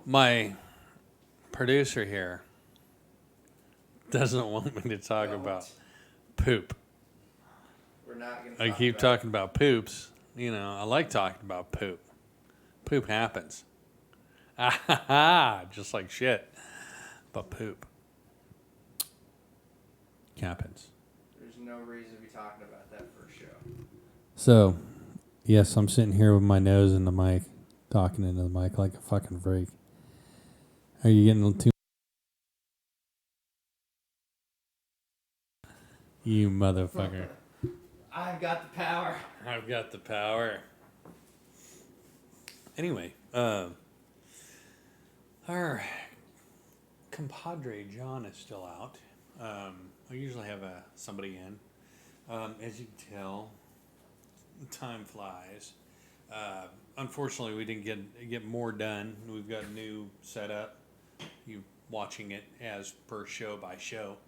My producer here doesn't want me to talk about Don't. poop. We're not going to I talk keep about talking about poops. You know, I like talking about poop. Poop happens. Ah ha ha! Just like shit. But poop happens. There's no reason to be talking about that for a show. So, yes, I'm sitting here with my nose in the mic, talking into the mic like a fucking freak. Are you getting too? You motherfucker. I've got the power. I've got the power. Anyway, our compadre John is still out. I usually have somebody in. As you can tell, time flies. Unfortunately, we didn't get more done. We've got a new setup. You watching it as per show by show.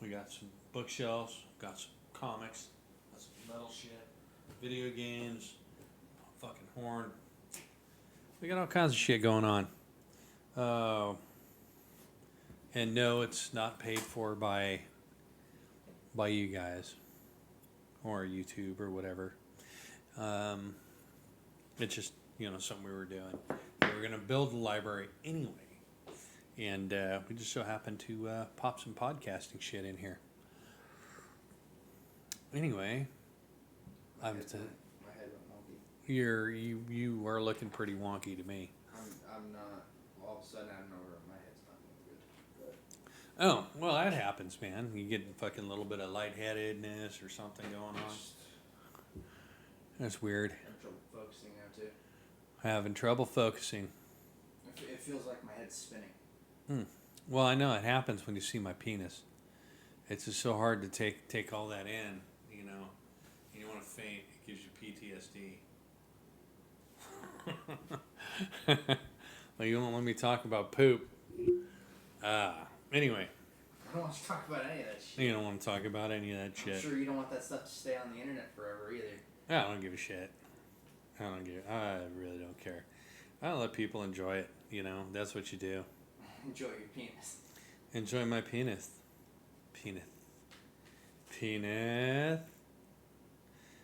We got some bookshelves, got some comics, got some metal shit, video games, fucking horn. We got all kinds of shit going on. And no, it's not paid for by you guys or YouTube or whatever. It's just something we were doing. We were gonna build a library anyway, and we just so happened to pop some podcasting shit in here. Anyway, My head went wonky. you are looking pretty wonky to me. I'm not. All of a sudden, I don't know where my head's not doing good. Oh, well, that happens, man. You get fucking little bit of lightheadedness or something going on. That's weird. I'm trouble focusing now too. Having trouble focusing. It feels like my head's spinning. Well, I know it happens when you see my penis. It's just so hard to take all that in, you know. And you want to faint. It gives you PTSD. Well, you won't let me talk about poop. Anyway, I don't want to talk about any of that shit. you don't want to talk about any of that shit. I'm sure you don't want that stuff to stay on the internet forever either. I don't give a shit. I really don't care. I let people enjoy it. You know, that's what you do. Enjoy your penis. Enjoy my penis. Penis.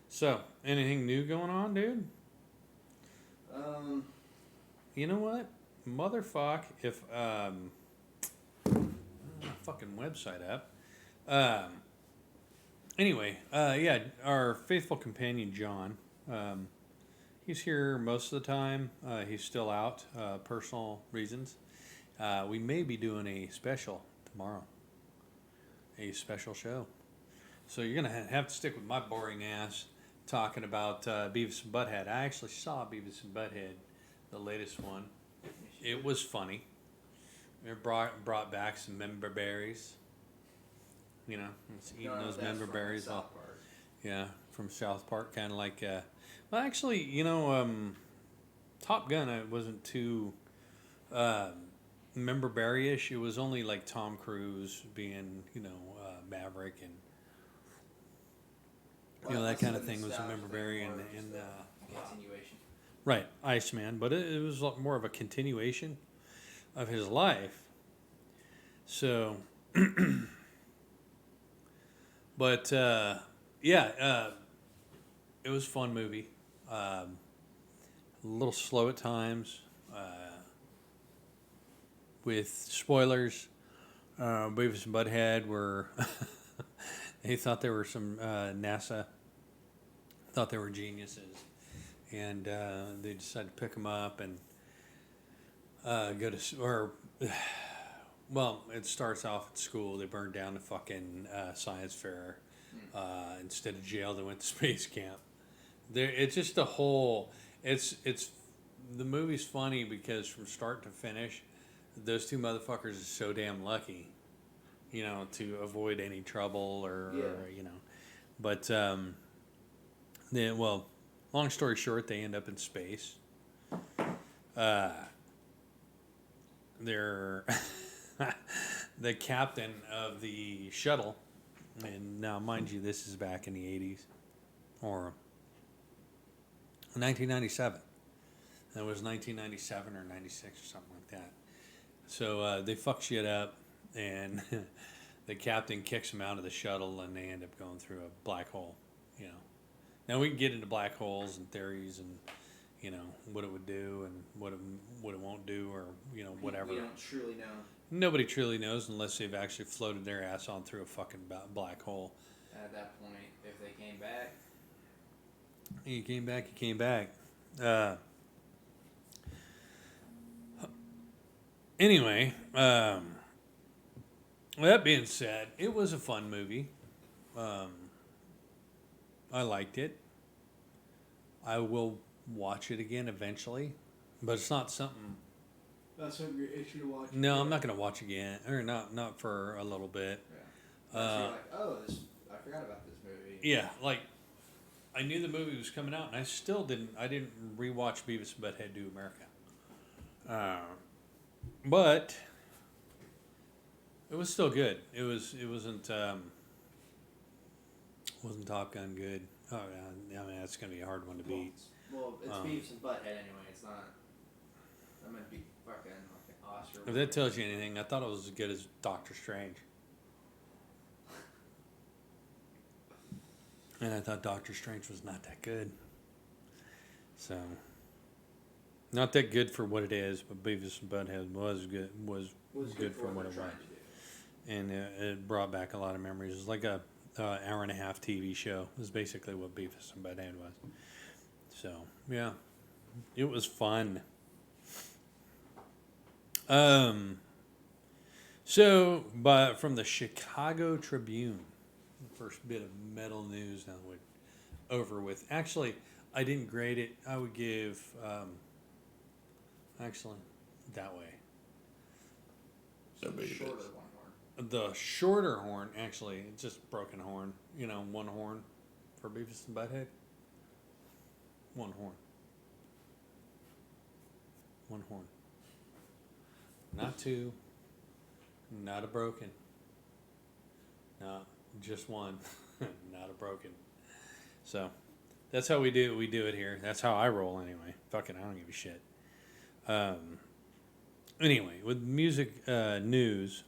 So, anything new going on, dude? You know what? Motherfuck, if fucking website up. Anyway, yeah, our faithful companion John. He's here most of the time. He's still out, personal reasons. We may be doing a special tomorrow. A special show. So you're going to have to stick with my boring ass talking about Beavis and Butthead. I actually saw Beavis and Butthead, the latest one. It was funny. It brought back some member berries. You know, eating those member berries. Yeah, from South Park, kind of like. Well, actually, Top Gun. It wasn't too member berry-ish. It was only like Tom Cruise being, Maverick and that kind of thing was a member berry and continuation. right, Iceman. But it was more of a continuation of his life. So, but yeah, it was a fun movie. A little slow at times. With spoilers, Beavis and Butthead were. They thought they were some NASA. Thought they were geniuses, and they decided to pick them up and go to Well, it starts off at school. They burned down the fucking science fair. Instead of jail, they went to space camp. It's just a whole. It's the movie's funny because from start to finish, those two motherfuckers are so damn lucky, to avoid any trouble or But then, well, long story short, they end up in space. They're the captain of the shuttle, and now, mind you, this is back in the 80s, or 1997. That was 1997 or 96 or something like that. So they fuck shit up, and the captain kicks them out of the shuttle, and they end up going through a black hole. You know. Now we can get into black holes and theories and what it would do and what it won't do, or whatever. We don't truly know. Nobody truly knows unless they've actually floated their ass on through a fucking black hole. And at that point, if they came back, You came back. You came back. Anyway, that being said, it was a fun movie. I liked it. I will watch it again eventually, but it's not something. that's a great issue to watch. No, I'm not gonna watch again, or not for a little bit. Yeah. You're like, oh, I forgot about this movie. Yeah, like I knew the movie was coming out, and I still didn't. I didn't rewatch Beavis and Butthead Do America. But it was still good. It wasn't Top Gun good. Oh yeah, I mean that's gonna be a hard one to beat. Well, it's Beavis and Butthead anyway. It's not. I'm gonna be fucking like an Oscar. If that tells you anything, I thought it was as good as Doctor Strange. And I thought Doctor Strange was not that good. So, not that good for what it is, but Beavis and Butthead was good. Was good for what it was, and it brought back a lot of memories. It was like a hour and a half TV show. It was basically what Beavis and Butthead was. So yeah, it was fun. So, but from the Chicago Tribune. First bit of metal news now we're over with. Actually, I didn't grade it. I would give, actually, that way. So the shorter one more. The shorter horn, actually, it's just broken horn. One horn for Beavis and Butthead. One horn. One horn. Not two. Not a broken. No. Just one, not a broken. So, that's how we do it here. That's how I roll anyway. Fucking, I don't give a shit. Anyway, with music news,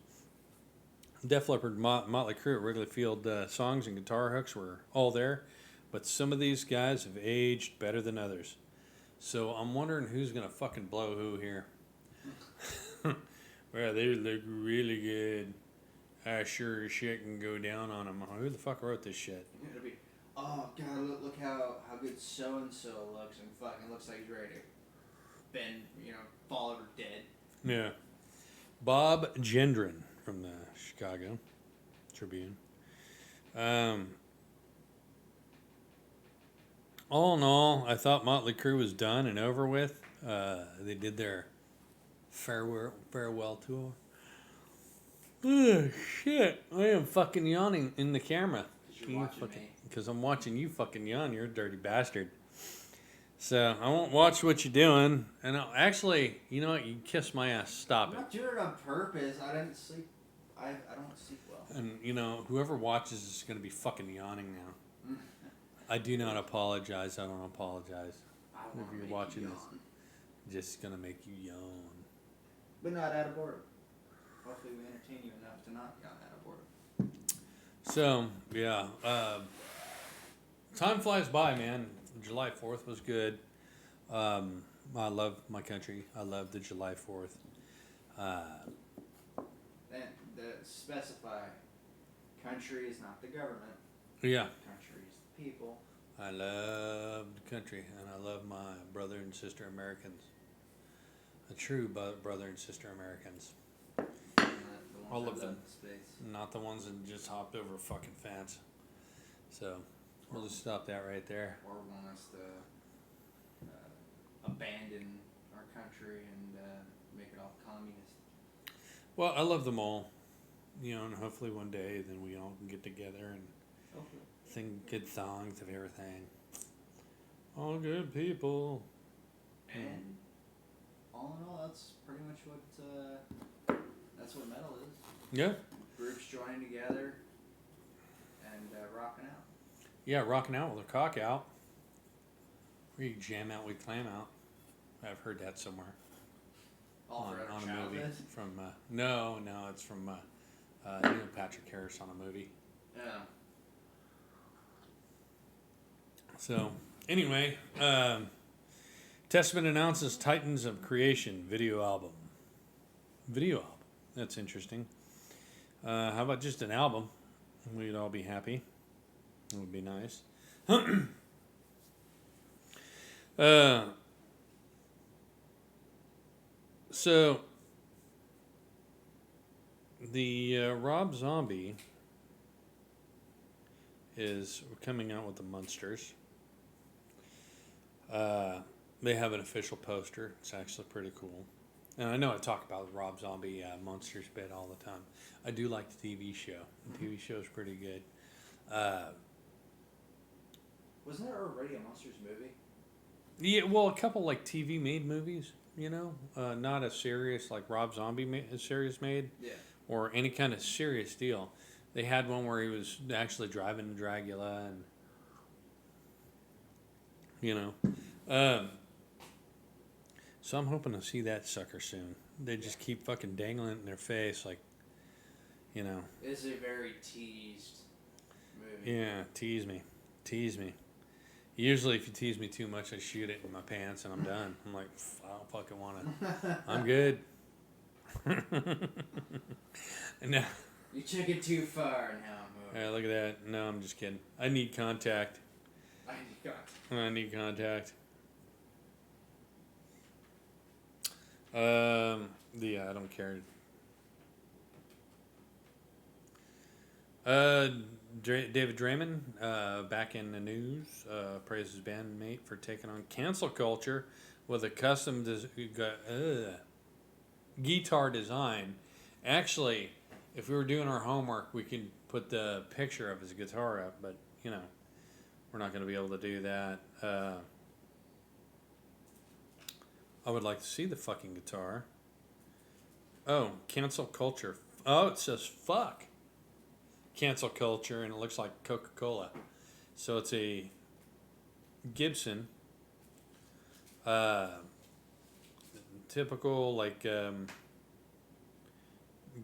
Def Leppard, Motley Crue at Wrigley Field songs and guitar hooks were all there, but some of these guys have aged better than others. So I'm wondering who's gonna fucking blow who here. Well, they look really good. I sure as shit can go down on them. Who the fuck wrote this shit? It'll be, oh god, look how good so and so looks, and fucking looks like he's ready to bend, fall over dead. Yeah. Bob Gendron from the Chicago Tribune. All in all, I thought Motley Crue was done and over with. They did their farewell tour. Oh, shit. I am fucking yawning in the camera. Because I'm watching you fucking yawn. You're a dirty bastard. So, I won't watch what you're doing. And actually, you know what? You kiss my ass. Stop I'm it. not doing it on purpose. I didn't sleep. I don't sleep well. And, whoever watches is going to be fucking yawning now. I do not apologize. I don't apologize. If you're watching this, just going to make you yawn. But not out of boredom. Hopefully we entertain you enough to not yawn out of boredom. So, yeah. Time flies by, man. July 4th was good. I love my country. I love the July 4th. Then specify, country is not the government. Yeah. Country is the people. I love the country, and I love my brother and sister Americans. The true brother and sister Americans. All of them. Not the ones that just hopped over a fucking fence. So, we'll just stop that right there. Or want us to abandon our country and make it all communist. Well, I love them all. And hopefully one day then we all can get together and sing good songs of everything. All good people. And all in all, that's pretty much that's what metal is. Yeah. Groups joining together and rocking out. Yeah, rocking out with their cock out. Where you jam out, we clam out. I've heard that somewhere. All on, throughout on our a movie childhood. from no, it's from Neil Patrick Harris on a movie. Yeah. So anyway, Testament announces Titans of Creation video album. Video album. That's interesting. How about just an album? We'd all be happy. It would be nice. So the Rob Zombie is coming out with the Munsters. They have an official poster. It's actually pretty cool. And I know I talk about the Rob Zombie Monsters bit all the time. I do like the TV show. The TV show is pretty good. Wasn't there already a Monsters movie? Yeah, well, a couple like TV made movies, not a serious like Rob Zombie series made Yeah. or any kind of serious deal. They had one where he was actually driving to Dracula and. So I'm hoping to see that sucker soon. They just keep fucking dangling it in their face, like, It's a very teased movie. Yeah, tease me. Usually if you tease me too much, I shoot it in my pants and I'm done. I'm like, I don't fucking want to. I'm good. No. You took it too far now, movie. Yeah, look at that. No, I'm just kidding. I need contact. I need contact. Yeah, I don't care. David Draymond, back in the news, praises bandmate for taking on cancel culture with a custom guitar design. Actually, if we were doing our homework, we could put the picture of his guitar up, but, we're not going to be able to do that. I would like to see the fucking guitar. Oh, cancel culture. Oh, it says fuck. Cancel culture, and it looks like Coca-Cola. So it's a Gibson. Typical, like,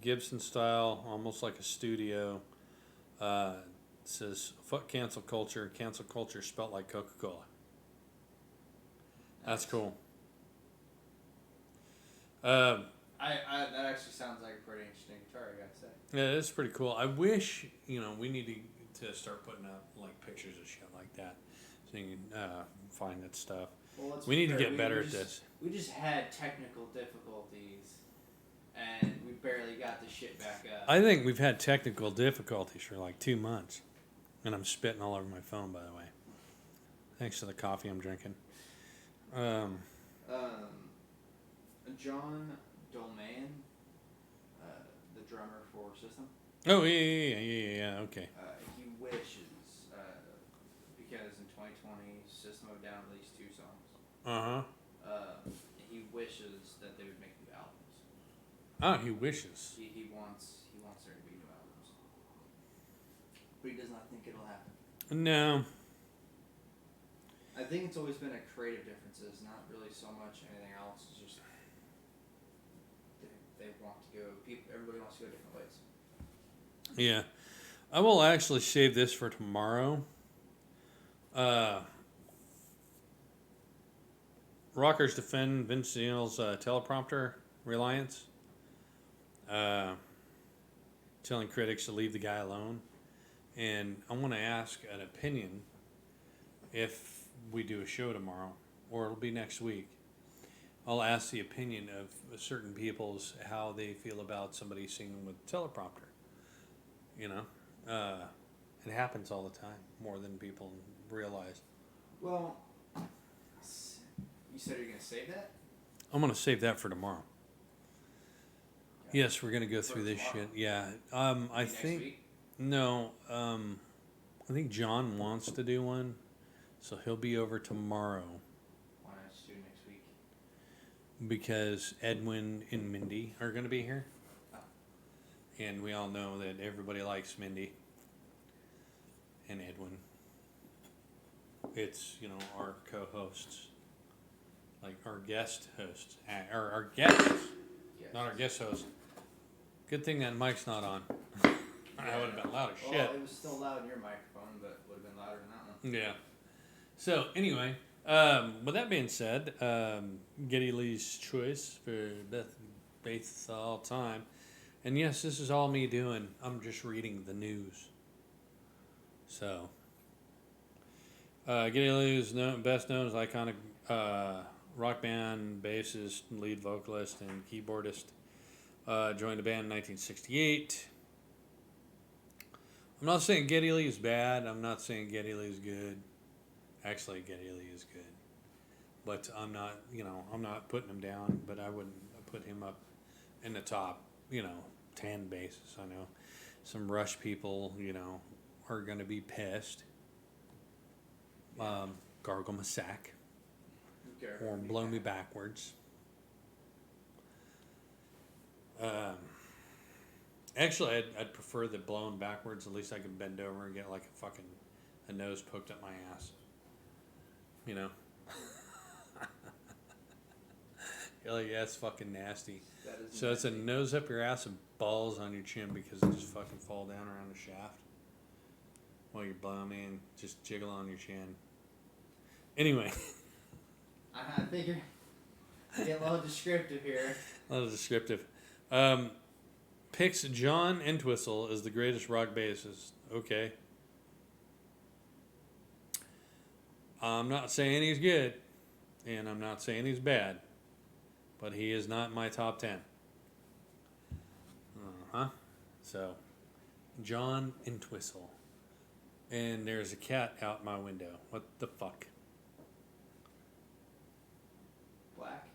Gibson style, almost like a studio. It says fuck cancel culture. Cancel culture spelt like Coca-Cola. That's cool. That actually sounds like a pretty interesting guitar, I gotta say. Yeah, it's pretty cool. I wish, we need to start putting up, like, pictures of shit like that. So you can find that stuff. Well, We need to get better at this. We just had technical difficulties, and we barely got the shit back up. I think we've had technical difficulties for, like, 2 months. And I'm spitting all over my phone, by the way. Thanks to the coffee I'm drinking. John Dolmayan, the drummer for System. Oh, yeah, okay. He wishes, because in 2020 System of a Down released 2 songs. He wishes that they would make new albums. Oh, he wishes. He wants there to be new albums, but he does not think it'll happen. No. I think it's always been a creative differences, not really so much anything else. It's just they want to go. Everybody wants to go different ways. Yeah. I will actually save this for tomorrow. Rockers defend Vince Neil's teleprompter reliance. Telling critics to leave the guy alone. And I want to ask an opinion if we do a show tomorrow, or it'll be next week. I'll ask the opinion of certain people's how they feel about somebody singing with teleprompter. It happens all the time, more than people realize. Well, you said you're gonna save that? I'm gonna save that for tomorrow. Okay. Yes, we're gonna go through this tomorrow? shit. Yeah. I Next think week? no. I think John wants to do one, so he'll be over tomorrow Why not just do it next week? because Edwin and Mindy are gonna be here, Oh. and we all know that everybody likes Mindy and Edwin. It's, you know, our co-hosts, like our guest hosts, or our guests, Yes. not our guest host. Good thing that mic's not on. I would have been loud as shit. Well, it was still loud in your microphone, but would have been louder in that one. Yeah. So anyway, with that being said, Geddy Lee's choice for best all time, and yes, this is all me doing. I'm just reading the news. So, Geddy Lee is best known as iconic rock band bassist, lead vocalist, and keyboardist. Joined the band in 1968. I'm not saying Geddy Lee is bad. I'm not saying Geddy Lee is good. Actually, Geddy Lee is good. But I'm not, I'm not putting him down, but I wouldn't put him up in the top, 10 bases. I know some Rush people, are going to be pissed. Gargle my sack. Or blow me backwards. Actually, I'd prefer the blown backwards. At least I could bend over and get like a nose poked up my ass. You're like, yeah, it's fucking nasty. So it's a nose up your ass and balls on your chin because it just fucking fall down around the shaft while you're blowing me and just jiggle on your chin. Anyway. I think you're getting a little descriptive here. A little descriptive. Picks John Entwistle as the greatest rock bassist. Okay. I'm not saying he's good, and I'm not saying he's bad, but he is not my top 10. So, John Entwistle. And there's a cat out my window. What the fuck? Black.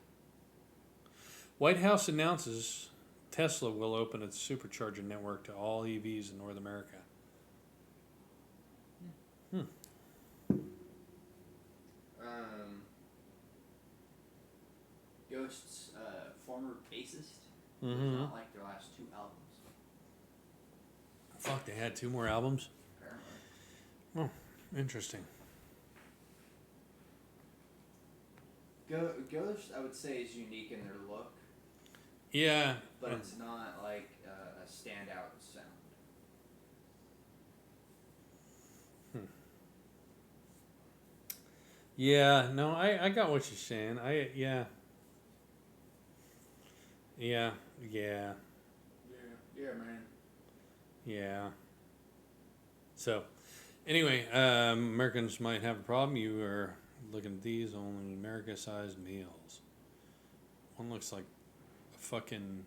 White House announces Tesla will open its supercharger network to all EVs in North America. Ghost's former bassist. Mm-hmm. Not like their last 2 albums. Fuck, they had 2 more albums? Apparently. Oh, interesting. Ghost, I would say, is unique in their look. Yeah. But it's not like a standout sound. Yeah, no, I got what you're saying. Yeah, man. Yeah. So, anyway, Americans might have a problem. You are looking at these, only America-sized meals. One looks like a fucking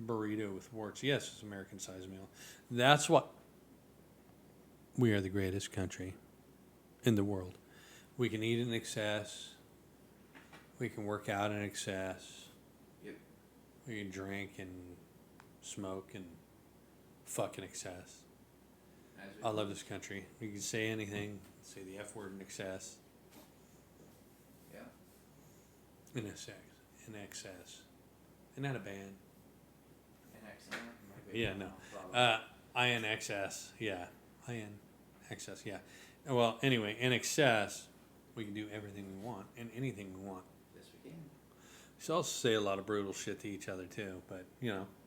burrito with warts. Yes, it's an American-sized meal. That's what. We are the greatest country in the world. We can eat in excess. We can work out in excess. Yep. We can drink and smoke and fuck in excess. I love this country. We can say anything, say the F word in excess. Yeah. In excess. Isn't that a band? Yeah, no. INXS. Yeah. INXS. Yeah. Well, anyway, in excess, we can do everything we want and anything we want. Yes, we can. We also say a lot of brutal shit to each other too, but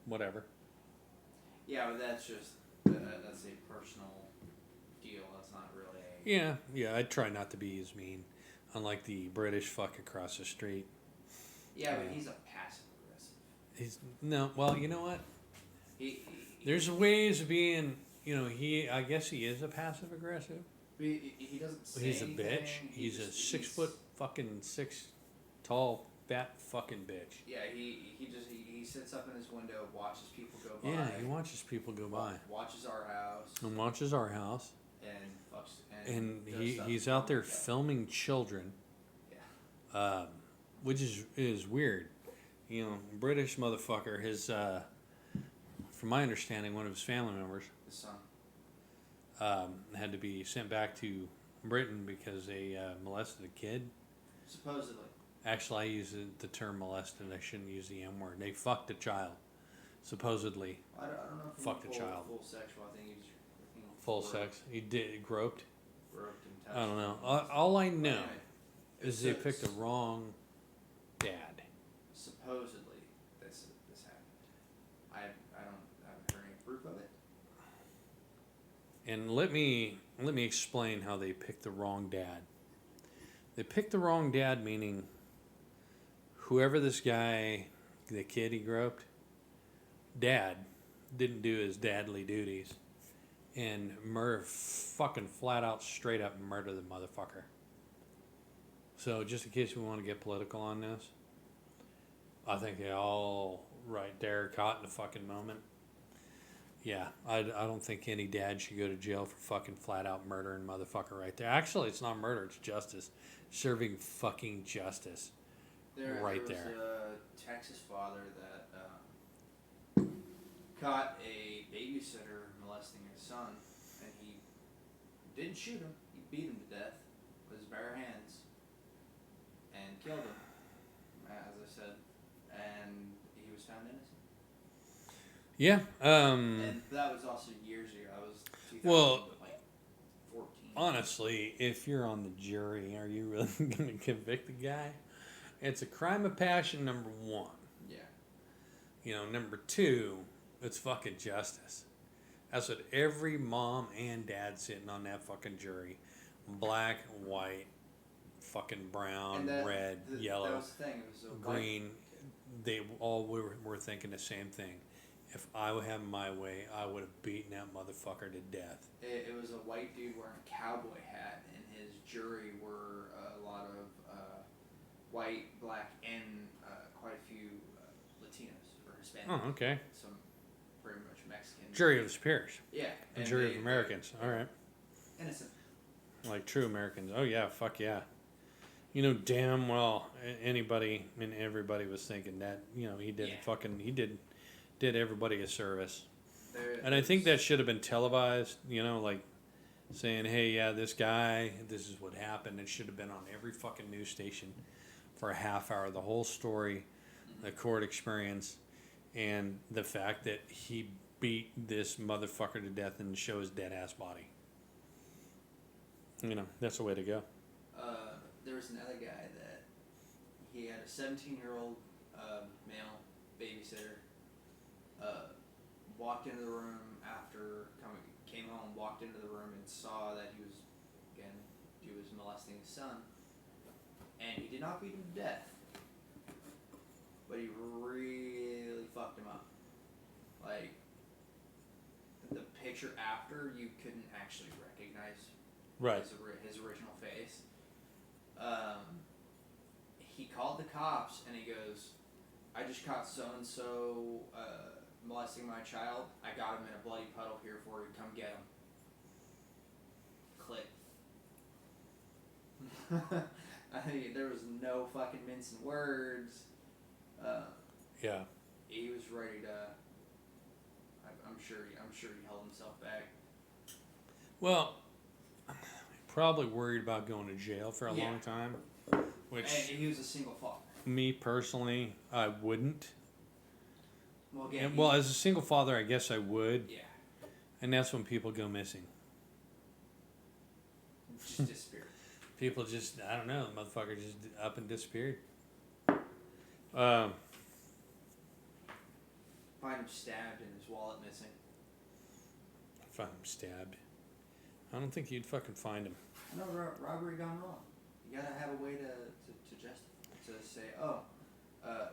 whatever. Yeah, but that's just that's a personal deal. That's not really a... Yeah. I try not to be as mean, unlike the British fuck across the street. Yeah, but he's a passive aggressive. Well, you know what? There's ways of being. I guess he is a passive aggressive. He doesn't say He's a anything. bitch. He's a 6 foot fucking 6 tall fat fucking bitch. Yeah, he sits up in his window, watches people go by. Yeah, he watches people go by. Watches our house. And watches our house. And fucks. And he's out there filming children. Yeah. Which is weird. British motherfucker. His, from my understanding, one of his family members. His son. Had to be sent back to Britain because they molested a kid. Supposedly. Actually, I use the term molested. I shouldn't use the M word. They fucked a child. Supposedly. I don't know if fucked a child. Full sexual. I think he's Full sex. He did groped. Groped and touch. I don't know. All I know Anyway, is they so- picked the wrong dad. Supposedly, this happened. I haven't heard any proof of it. And let me explain how they picked the wrong dad. They picked the wrong dad, meaning whoever this guy, the kid he groped, dad didn't do his dadly duties and fucking flat out straight up murder the motherfucker. So just in case we want to get political on this, I think they all right there caught in the fucking moment. Yeah, I don't think any dad should go to jail for fucking flat out murdering motherfucker right there. Actually, it's not murder, it's justice. Serving fucking justice. Right there there. was a Texas father that caught a babysitter molesting his son, and he didn't shoot him. He beat him to death with his bare hands and killed him, as I said, and he was found innocent. Yeah. And that was also years ago. That was 2000, Well, like 14. honestly, if you're on the jury, are you really going to convict the guy? It's a crime of passion, number one. Yeah. You know, number two, it's fucking justice. That's what every mom and dad sitting on that fucking jury, black, white, fucking brown, And red, that yellow, was the thing. It was a green, they all were thinking the same thing. If I would have my way, I would have beaten that motherfucker to death. It was a white dude wearing a cowboy hat, and his jury were a lot of white, black, and quite a few Latinos or Hispanic. Oh, okay. Some pretty much Mexican. Jury of his peers. Yeah. A jury of Americans. All right. Innocent. Like true Americans. Oh, yeah, fuck yeah. You know damn well anybody and everybody was thinking that, you know, he did did everybody a service. And I think that should have been televised, you know, like saying, hey, yeah, this guy, this is what happened. It should have been on every fucking news station for a half hour. The whole story, the court experience, and the fact that he beat this motherfucker to death and show his dead ass body. You know, that's the way to go. There was another guy that he had a 17-year-old male babysitter. Walked into the room after came home, walked into the room and saw that he was molesting his son, and he did not beat him to death, but he really fucked him up. Like the picture after, you couldn't actually recognize his original face. He called the cops and he goes, "I just caught so and so molesting my child. I got him in a bloody puddle here for you. Come get him." Click. I mean, there was no fucking mincing words. Yeah. He was ready to. I'm sure he held himself back. Well, probably worried about going to jail for a long time, which And he was a single father. me personally, I wouldn't. Well, again, And, well, as a single father, I guess I would, yeah, and that's when people go missing. just disappeared. People just, I don't know, the motherfucker just up and disappeared. Find him stabbed and his wallet missing. Find him stabbed. I don't think you'd fucking find him. No, robbery gone wrong. You gotta have a way to justify, to say, oh,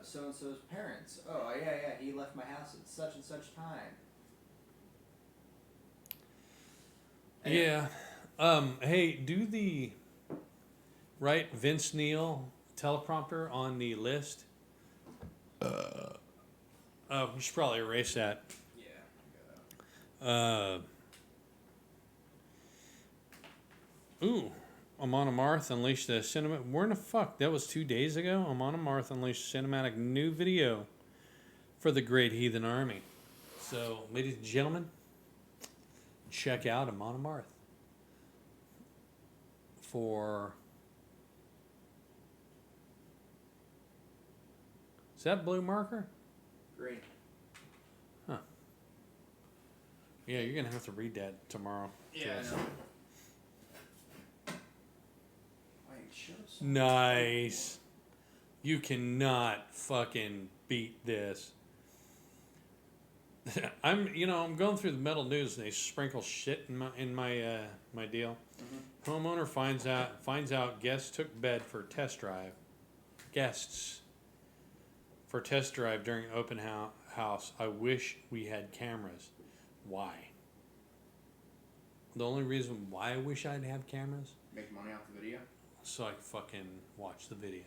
so and so's parents. Oh, yeah, he left my house at such and such time. Yeah. Hey, do the Vince Neil teleprompter on the list. Oh, we should probably erase that. Yeah. Ooh, Amon Amarth unleashed a cinema. Where in the fuck? That was 2 days ago. Amon Amarth unleashed cinematic new video for the Great Heathen Army. So, ladies and gentlemen, check out Amon Amarth for. Is that blue marker? Green. Huh. Yeah, you're gonna have to read that tomorrow. Yeah, I Yes. know. Shows. Nice. You cannot fucking beat this. I'm going through the metal news and they sprinkle shit in my deal. Mm-hmm. Homeowner finds out guests took bed for test drive. Guests for test drive during open house. I wish we had cameras. Why? The only reason why I wish I'd have cameras, Make money off the video. so I could fucking watch the video.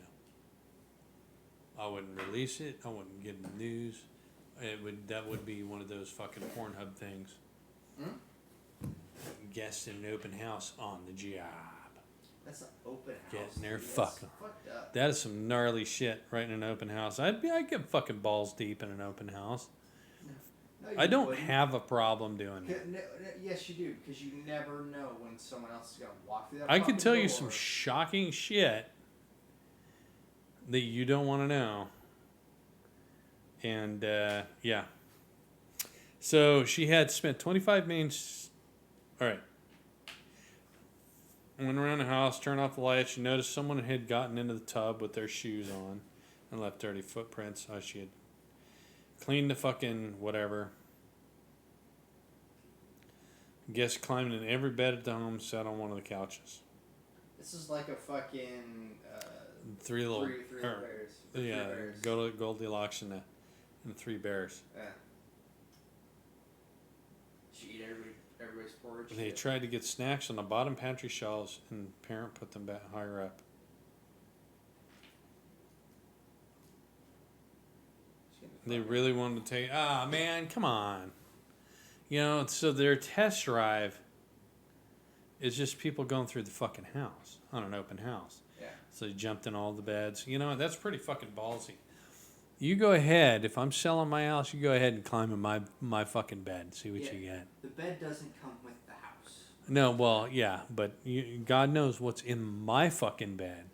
I wouldn't release it. I wouldn't give the news. That would be one of those fucking Pornhub things. Hmm? Guests in an open house on the job. That's an open house. Getting their dude. That's fucking. fucked up. That is some gnarly shit right in an open house. I'd get fucking balls deep in an open house. No, you I don't wouldn't. have a problem doing it. Yes, you do, because you never know when someone else is gonna walk through that. I could fucking tell you door. some shocking shit that you don't want to know. And yeah. So she had spent 25 million. All right. Went around the house, turned off the lights. She noticed someone had gotten into the tub with their shoes on and left dirty footprints. She had cleaned the fucking whatever. Guests climbed in every bed at the home, sat on one of the couches. This is like a fucking Three little, three little bears. Three yeah, bears. go to Goldilocks and three bears. Yeah. She eat everybody's porridge. They tried to get snacks on the bottom pantry shelves, and parent put them back higher up. They really wanted to take. Man, come on. So their test drive is just people going through the fucking house on an open house. Yeah. So they jumped in all the beds. That's pretty fucking ballsy. You go ahead. If I'm selling my house, you go ahead and climb in my fucking bed. See what you get. The bed doesn't come with the house. No, well, yeah, but God knows what's in my fucking bed.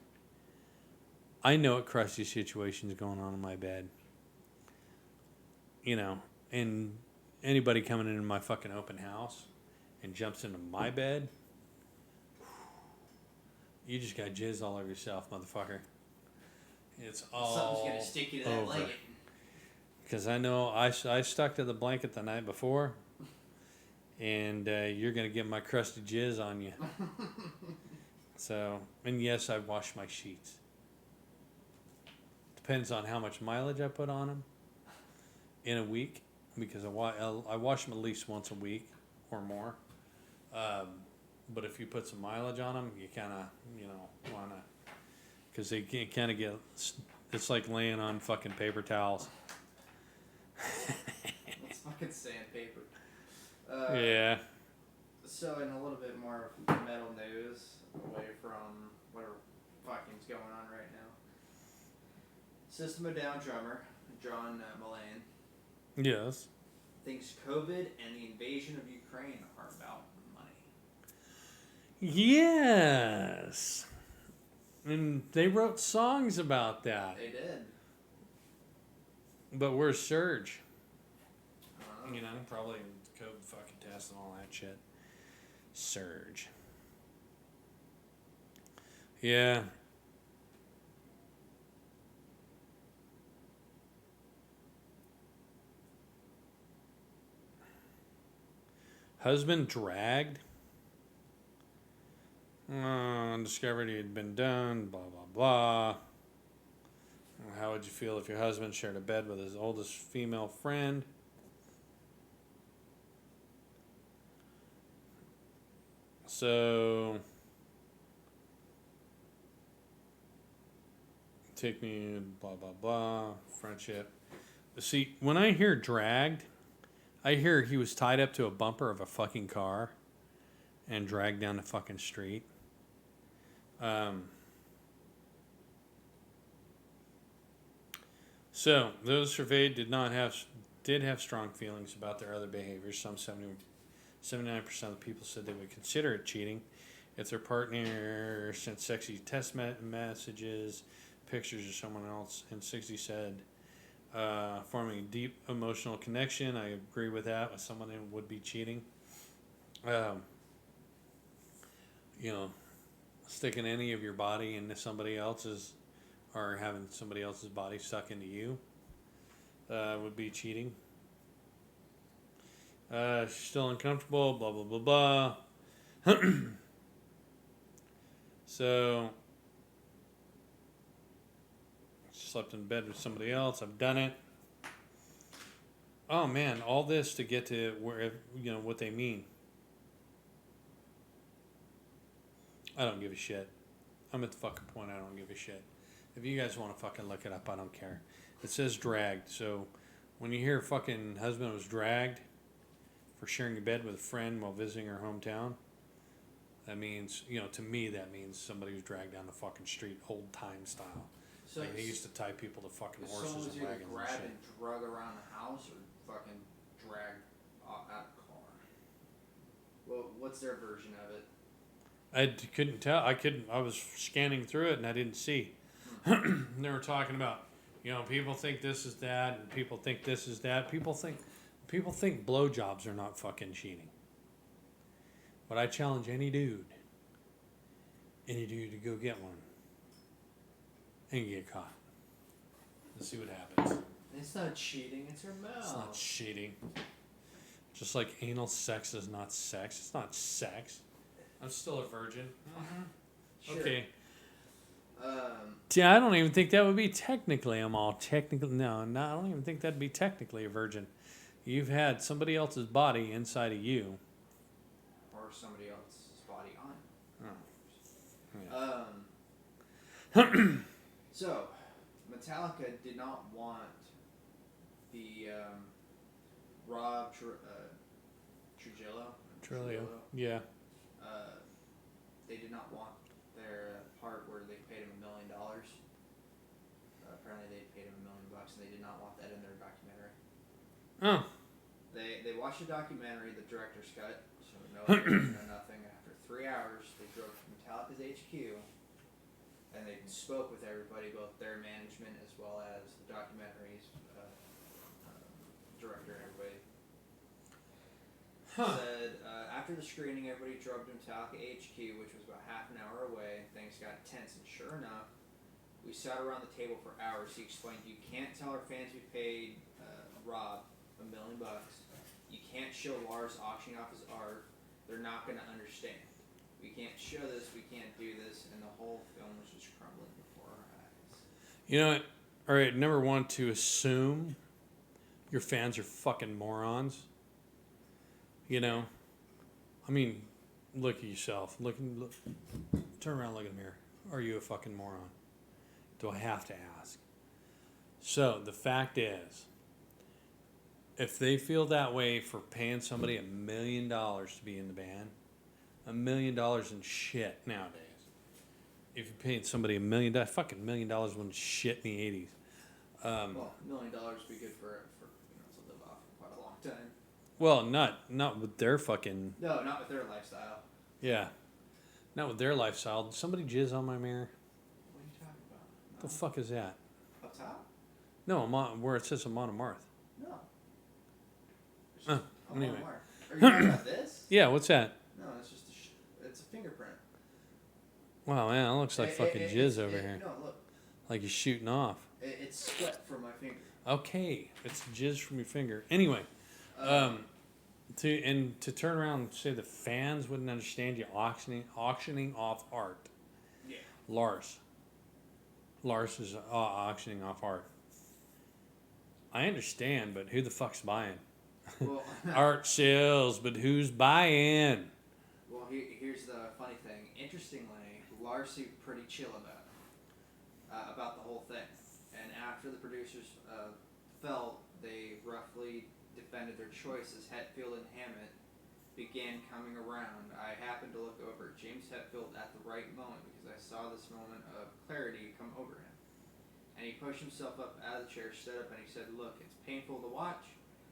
I know what crusty situations going on in my bed. And anybody coming in my fucking open house and jumps into my bed, you just got jizz all over yourself, motherfucker. It's all Something's gonna stick you to that over. blanket. Because I know I stuck to the blanket the night before, and you're going to get my crusty jizz on you. So, and yes, I wash my sheets. Depends on how much mileage I put on them in a week, because I wash them at least once a week or more. But if you put some mileage on them, you kind of, want to, because they can kind of get, it's like laying on fucking paper towels. It's fucking sandpaper. Yeah. So, in a little bit more of metal news, away from whatever fucking's going on right now. System of a Down drummer, John Mullane, Yes. thinks COVID and the invasion of Ukraine are about money. Yes. And they wrote songs about that. They did. But where's Surge? I don't know. Probably COVID fucking test and all that shit. Surge. Yeah. Husband dragged. Discovered he had been done. Blah, blah, blah. How would you feel if your husband shared a bed with his oldest female friend? So, take me, blah, blah, blah, friendship. See, when I hear dragged, I hear he was tied up to a bumper of a fucking car and dragged down the fucking street. So, those surveyed did have strong feelings about their other behaviors. Some 79% of the people said they would consider it cheating if their partner sent sexy text messages, pictures of someone else, and 60 said forming a deep emotional connection. I agree with that. With someone that would be cheating. sticking any of your body into somebody else's, or having somebody else's body stuck into you, would be cheating. She's still uncomfortable, blah, blah, blah, blah. So, slept in bed with somebody else. I've done it. Oh man, all this to get to where, what they mean. I don't give a shit. I'm at the fucking point I don't give a shit. If you guys want to fucking look it up, I don't care. It says dragged, so when you hear fucking husband was dragged for sharing a bed with a friend while visiting her hometown, that means, to me, that means somebody was dragged down the fucking street, old time style. So Like they used to tie people to fucking horses someone was and either wagons and grabbed shit. and drug around the house or fucking dragged out of the car. Well, what's their version of it? I couldn't tell. I was scanning through it and I didn't see. They were talking about, people think this is that and people think this is that. People think blowjobs are not fucking cheating. But I challenge any dude to go get one and get caught. Let's see what happens. It's not cheating, it's her mouth. It's not cheating. Just like anal sex is not sex. It's not sex. I'm still a virgin. Sure. Okay. Um, Yeah, I don't even think that would be technically. I'm all technical. No, I don't even think that'd be technically a virgin. You've had somebody else's body inside of you. or somebody else's body on. Oh. Yeah. So, Metallica did not want the Rob Trujillo. Yeah. They did not want their part where they paid him $1 million. Apparently, they paid him $1 million, and they did not want that in their documentary. Oh. They watched the documentary, the director's cut, so no interviews, no nothing. After 3 hours, they drove to Metallica's HQ, and they spoke with everybody, both their management as well as the documentary's director and everybody. Said after the screening, everybody drove to Metallica HQ, which was about half an hour away. Things got tense, and sure enough, we sat around the table for hours. He explained, "You can't tell our fans we paid Rob $1 million. You can't show Lars auctioning off his art. They're not going to understand. We can't show this. We can't do this." And the whole film was just crumbling before our eyes. You know what? All right, number one, to assume your fans are fucking morons. I mean, look at yourself. Look, turn around, look in the mirror. Are you a fucking moron? Do I have to ask? So the fact is, if they feel that way for paying somebody $1 million to be in the band, $1 million in shit nowadays. If you're paying somebody $1 million, fucking $1 million wasn't shit in the 80s. Well, $1 million would be good for to live off for quite a long time. Well, not with their fucking... No, not with their lifestyle. Yeah. Not with their lifestyle. Did somebody jizz on my mirror? What are you talking about? What the fuck is that? Up top? No, where it says Amon Amarth. No. Anyway. Are you talking about this? Yeah, what's that? No, it's just it's a fingerprint. Wow, man, that looks like fucking jizz over here. No, look. Like you're shooting off. It's sweat from my finger. Okay, it's jizz from your finger. Anyway, to turn around and say the fans wouldn't understand you auctioning off art. Yeah. Lars is auctioning off art. I understand, but who the fuck's buying? Well, Art sells, but who's buying? well, here's the funny thing. Interestingly, Lars seemed pretty chill about the whole thing. And after the producers felt they roughly defended their choices, Hetfield and Hammett began coming around. I happened to look over at James Hetfield at the right moment because I saw this moment of clarity come over him. And he pushed himself up out of the chair, stood up, and he said, "Look, it's painful to watch,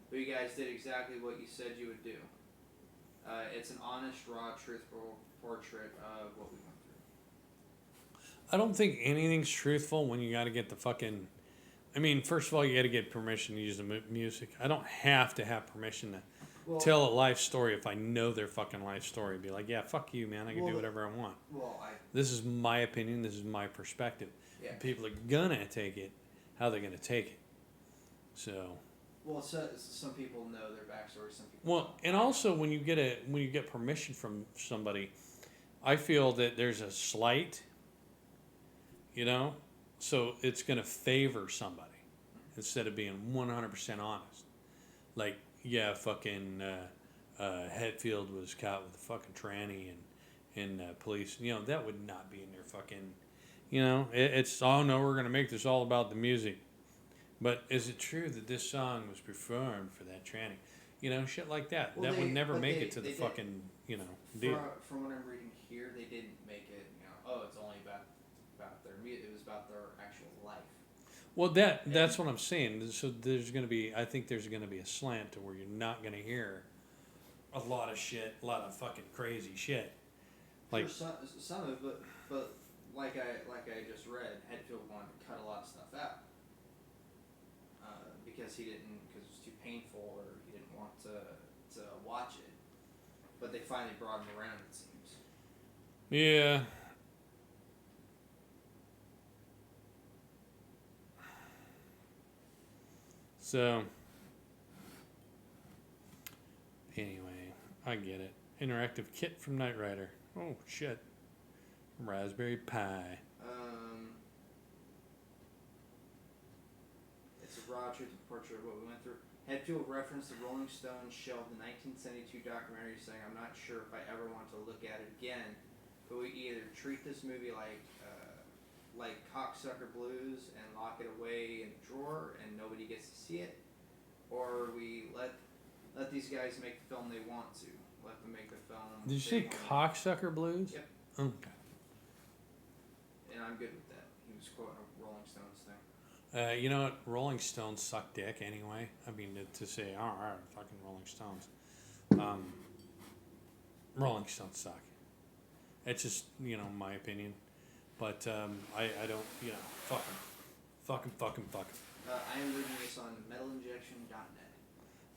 but you guys did exactly what you said you would do. It's an honest, raw, truthful portrait of what we went through." I don't think anything's truthful when you got to get the fucking... I mean, first of all, you got to get permission to use the music. I don't have to have permission Well, tell a life story if I know their fucking life story. Be like, yeah, fuck you, man. I can Well, do whatever I want. well, I This is my opinion. This is my perspective. yeah. People are gonna take it how they're gonna take it. So, Well, some people know their backstory. Some people well, don't. and also when you get permission from somebody, I feel that there's a slight, you know, so it's gonna favor somebody instead of being 100% honest. Like, yeah, fucking Hetfield was caught with a fucking tranny and police. You know, that would not be in their fucking. You know, it's oh no, we're gonna make this all about the music. But is it true that this song was performed for that tranny? You know, shit like that. Well, that would never make it to they the did. fucking deal. From what I'm reading here, they didn't make it. Oh, it's only about their music. It was about their actual life. Well, that's what I'm saying. So there's gonna be, I think there's gonna be a slant to where you're not gonna hear a lot of shit, a lot of fucking crazy shit. Like Sure, some of it, but like I just read, Hetfield wanted to cut a lot of stuff out because it was too painful or he didn't want to watch it. But they finally brought him around. It seems. yeah. So anyway, I get it. Interactive kit from Knight Rider. Oh shit. Raspberry Pi. It's a raw truth portrait of what we went through. Hetfield referenced the Rolling Stones shelved the 1972 documentary, saying, "I'm not sure if I ever want to look at it again, but we either treat this movie like Cocksucker Blues and lock it away in the drawer and nobody gets to see it, or we let these guys make the film they want to. Let them make the film." Did you say Cocksucker Blues? Yep. Okay. And I'm good with that. He was quoting a Rolling Stones thing. You know what? Rolling Stones suck dick anyway. I mean, to say, all right, fucking Rolling Stones. Rolling Stones suck. It's just, my opinion. But I don't, fuck them. Fuck them. I am reading this on metalinjection.net.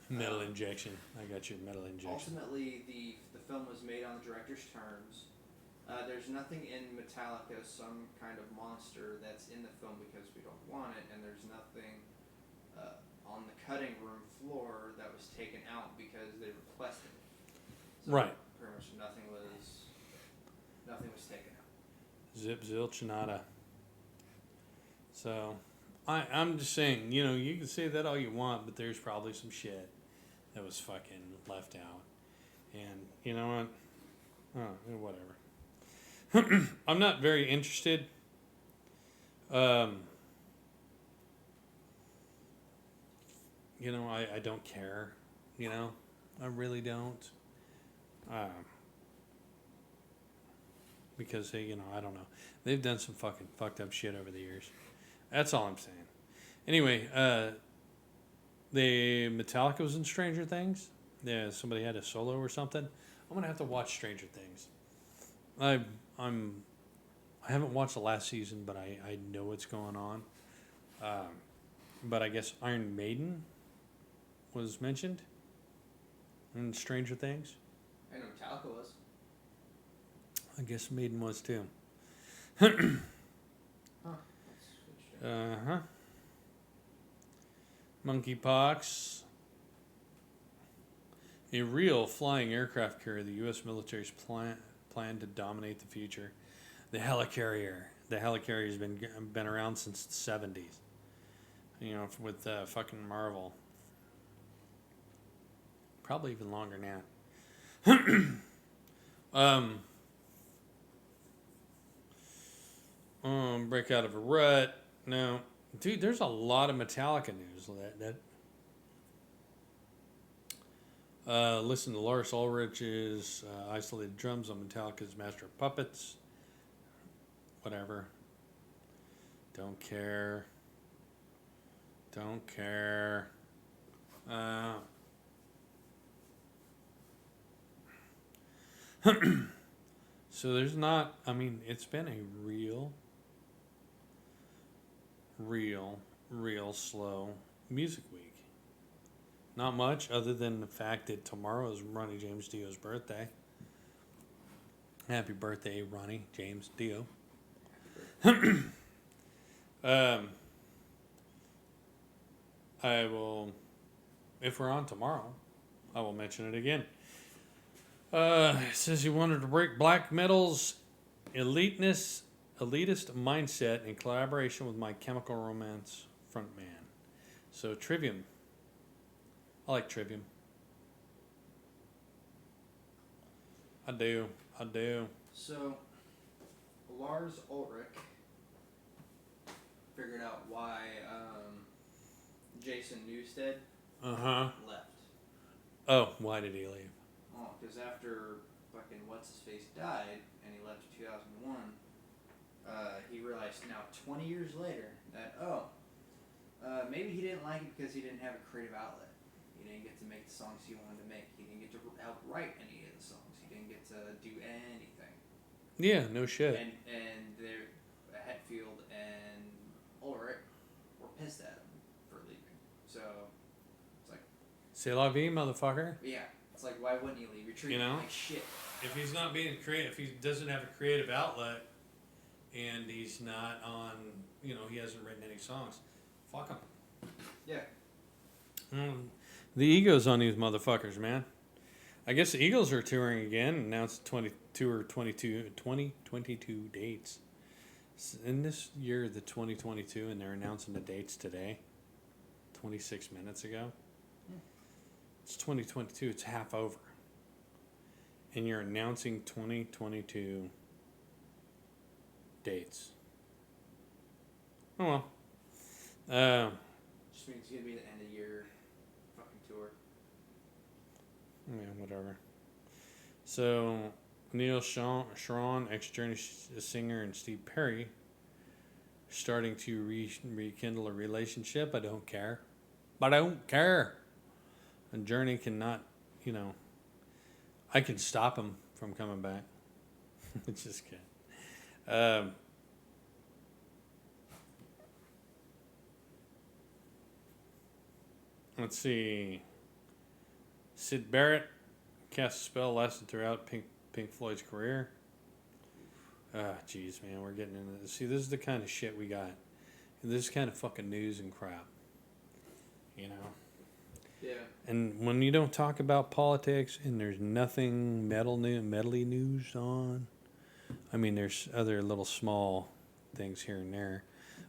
Metal Injection. I got your Metal Injection. Ultimately, the film was made on the director's terms. There's nothing in Metallica, some kind of monster, that's in the film because we don't want it, and there's nothing on the cutting room floor that was taken out because they requested it. So Right. Pretty much nothing was taken out. Zip, zilch, nada. So, I'm just saying, you can say that all you want, but there's probably some shit that was fucking left out. And, you know what? Oh, whatever. I'm not very interested. I don't care. I really don't. Because they, I don't know. They've done some fucking fucked up shit over the years. That's all I'm saying. Anyway, the Metallica was in Stranger Things. Yeah, somebody had a solo or something. I'm gonna have to watch Stranger Things. I haven't watched the last season, but I know what's going on. But I guess Iron Maiden was mentioned in Stranger Things. I know Metallica was. I guess Maiden was too. Huh. That's interesting. Uh-huh. Monkeypox. A real flying aircraft carrier the U.S. military's plan to dominate the future. The helicarrier. The helicarrier's been around since the 70s. With fucking Marvel. Probably even longer now. Break out of a rut. No. Dude, there's a lot of Metallica news listen to Lars Ulrich's isolated drums on Metallica's Master of Puppets. Whatever. Don't care. So there's not, it's been a real slow music week. Not much, other than the fact that tomorrow is Ronnie James Dio's birthday. Happy birthday, Ronnie James Dio. I will, if we're on tomorrow, I will mention it again. It says he wanted to break black metal's elitist mindset in collaboration with My Chemical Romance frontman. So Trivium. I like Trivium. I do. So, Lars Ulrich figured out why Jason Newsted Uh-huh. left. Oh, why did he leave? Oh, because after fucking What's-His-Face died, and he left in 2001, he realized now, 20 years later, that, maybe he didn't like it because he didn't have a creative outlet. He didn't get to make the songs he wanted to make. He didn't get to help write any of the songs. He didn't get to do anything. Yeah, no shit. And Hetfield and Ulrich were pissed at him for leaving. So, it's like, C'est la vie, motherfucker. yeah, it's like, why wouldn't you leave? You're treating You know? him like shit. If he's not being creative, if he doesn't have a creative outlet, and he's not on, he hasn't written any songs, fuck him. Yeah. The ego's on these motherfuckers, man. I guess the Eagles are touring again, announced 2022 dates. In this year, the 2022, and they're announcing the dates today, 26 minutes ago. It's 2022, it's half over. And you're announcing 2022 dates. Oh well. Just means it's going to be the end of year fucking tour. Yeah, whatever. So, Neil Sharon, ex-Journey singer, and Steve Perry starting to rekindle a relationship. I don't care. But I don't care. And Journey cannot, I can stop him from coming back. Just kidding. Let's see. Syd Barrett cast a spell lasted throughout Pink Floyd's career. Jeez, man, we're getting into this. See, this is the kind of shit we got. This is kind of fucking news and crap. Yeah. And when you don't talk about politics and there's nothing metally news on, I mean, there's other little small things here and there.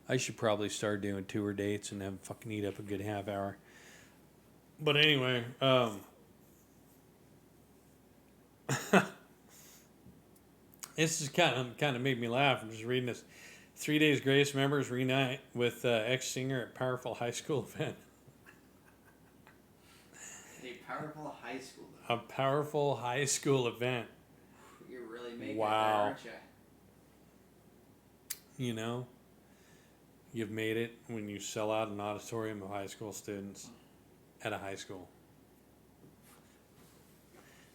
I should probably start doing tour dates and have fucking eat up a good half hour. But anyway, this is kind of made me laugh. I'm just reading this. 3 Days Grace members reunite with ex-singer at Powerful High School event. A powerful high school, though. A Powerful High School event. You're really making Wow. it there, aren't you? You've made it when you sell out an auditorium of high school students at a high school.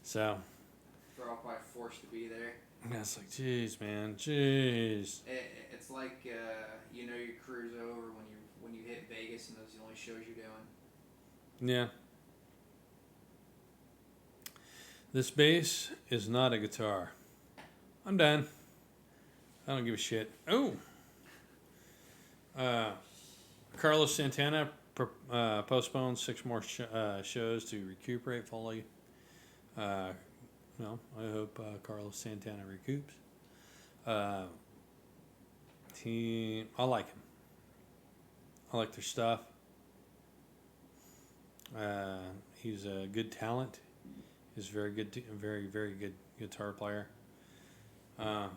So, They're all quite forced to be there. it's like, jeez, man, jeez. It's like your career's over when you hit Vegas and those are the only shows you're doing. Yeah. This bass is not a guitar. I'm done. I don't give a shit. Oh. Carlos Santana postponed 6 more shows to recuperate fully. I hope Carlos Santana recoups. I like him. I like their stuff. He's a good talent. He's a very good, very, very good guitar player. I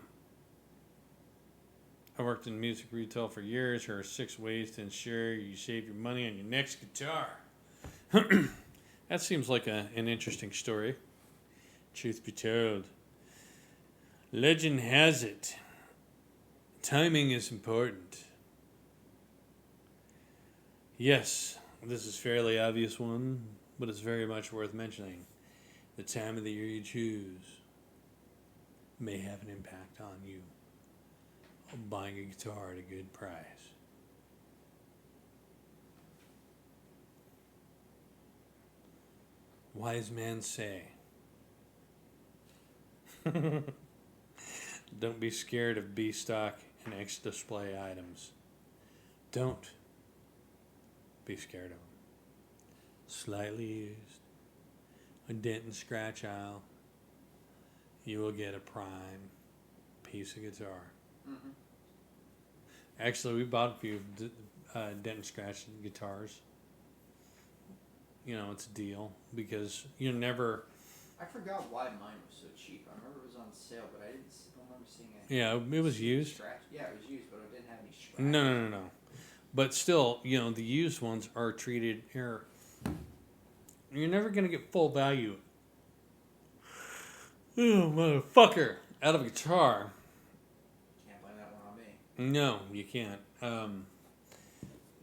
worked in music retail for years. Here are 6 ways to ensure you save your money on your next guitar. That seems like an interesting story. Truth be told. Legend has it, timing is important. Yes, this is a fairly obvious one, but it's very much worth mentioning. The time of the year you choose may have an impact on you buying a guitar at a good price. wise man say. Don't be scared of B stock and X display items. Don't be scared of them. Slightly used, a dent and scratch aisle, you will get a prime piece of guitar. Mm-hmm. Actually, we bought a few dent and scratch guitars. You know, it's a deal because you never. I forgot why mine was so cheap. I remember it was on sale, but I don't remember seeing it. Yeah, it was used. Scratch? Yeah, it was used, but it didn't have any scratch. No. But still, you know, the used ones are treated here. You're never going to get full value. Oh, motherfucker. Out of a guitar. Can't blame that one on me. No, you can't.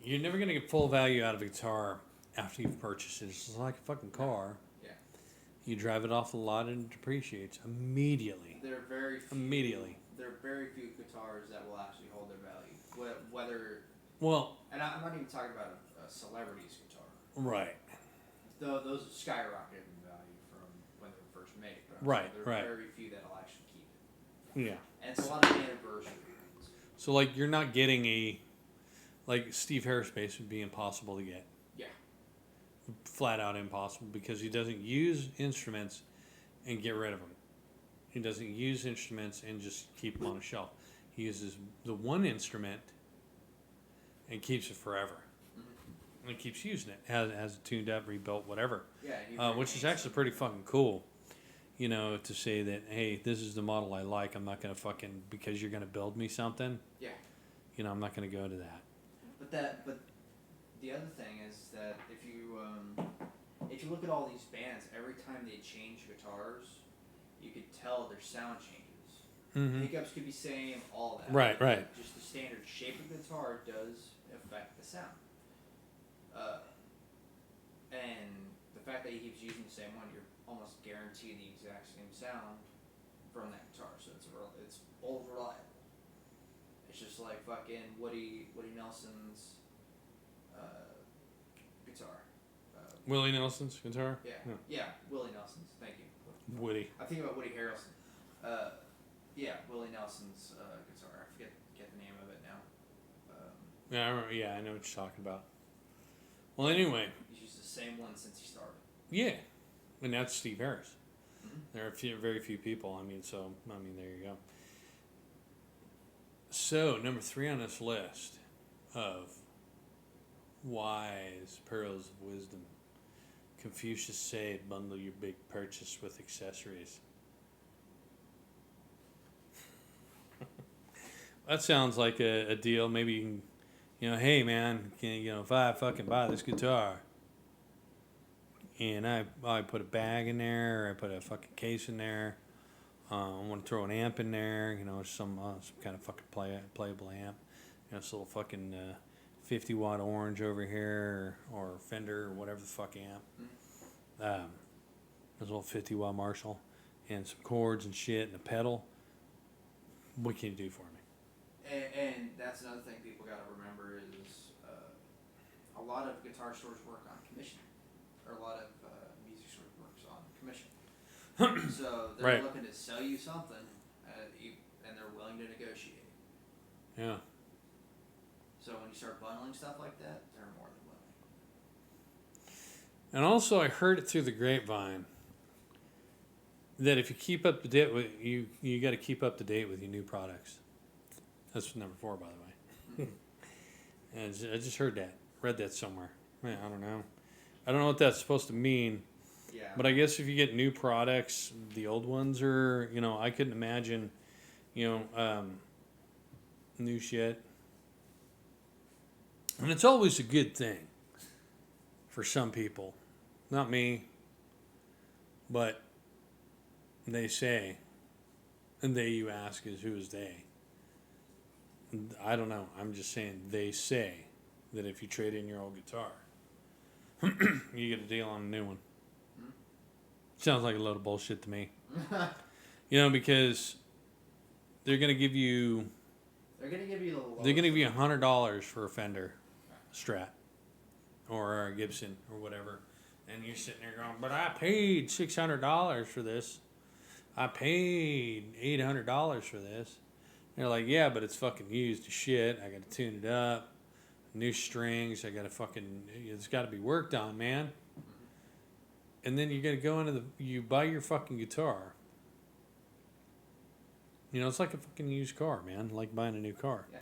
You're never going to get full value out of a guitar after you've purchased it. It's like a fucking car. Yeah. You drive it off the lot and it depreciates immediately. There are very few, Immediately. There are very few guitars that will actually hold their value. Whether, Well, and I'm not even talking about a celebrity's guitar. right. Though those have skyrocketed in value from when they were first made. But Right, there right. are very few that'll actually keep it. Yeah. And it's a lot of anniversary ones. So, like, you're not getting like, Steve Harris bass would be impossible to get. Yeah. Flat out impossible because he doesn't use instruments and get rid of them. He doesn't use instruments and just keep them on a shelf. He uses the one instrument and keeps it forever. Mm-hmm. And keeps using it. Has it tuned up, rebuilt, whatever. Yeah. Which is actually pretty fucking cool. You know, to say that, hey, this is the model I like. I'm not going to fucking, because you're going to build me something. Yeah. You know, I'm not going to go to that. But the other thing is that if you look at all these bands, every time they change guitars, you could tell their sound changes. Mm-hmm. Pickups could be same, all that. Right. Just the standard shape of the guitar does affect the sound. And the fact that he keeps using the same one, you're almost guaranteed the exact same sound from that guitar. So it's old reliable. It's just like fucking Woody Nelson's guitar. Willie Nelson's guitar? Yeah, Willie Nelson's. Thank you. Woody. I'm thinking about Woody Harrelson. Yeah, Willie Nelson's guitar. I forget the name of it now. Yeah, I remember, yeah, I know what you're talking about. Well, anyway. He's used the same one since he started. Yeah. And that's Steve Harris. Mm-hmm. There are very few people. There you go. So, number 3 on this list of wise pearls of wisdom. Confucius said, bundle your big purchase with accessories. That sounds like a deal. Maybe you can, hey man, if I fucking buy this guitar and I put a bag in there, or I put a fucking case in there, I want to throw an amp in there, some kind of fucking playable amp, this little fucking 50 watt orange over here, or Fender, or whatever the fuck amp. This little 50 watt Marshall, and some chords and shit, and a pedal. What can you do for me? And that's another thing people got to remember is a lot of guitar stores work on commission, or a lot of music stores works on commission. So they're Right. looking to sell you something, and they're willing to negotiate. Yeah. So when you start bundling stuff like that, they're more than willing. And also, I heard it through the grapevine that if you keep up to date with you got to keep up to date with your new products. That's number 4, by the way. And I just heard that, read that somewhere. Man, I don't know what that's supposed to mean. Yeah. But I guess if you get new products, the old ones are, I couldn't imagine, new shit. And it's always a good thing for some people. Not me, but they say, and they you ask is who is they? I don't know. I'm just saying they say that if you trade in your old guitar, you get a deal on a new one. Sounds like a load of bullshit to me. Because they're gonna give you. They're gonna give you the lowest. They're gonna give you $100 for a Fender Strat, or a Gibson, or whatever, And you're sitting there going, but I paid $600 for this. I paid $800 for this. And they're like, yeah, but it's fucking used to shit. I got to tune it up. New strings. I got to fucking, it's got to be worked on, man. And then you got to go into you buy your fucking guitar. You know, it's like a fucking used car, man. Like buying a new car. Yeah.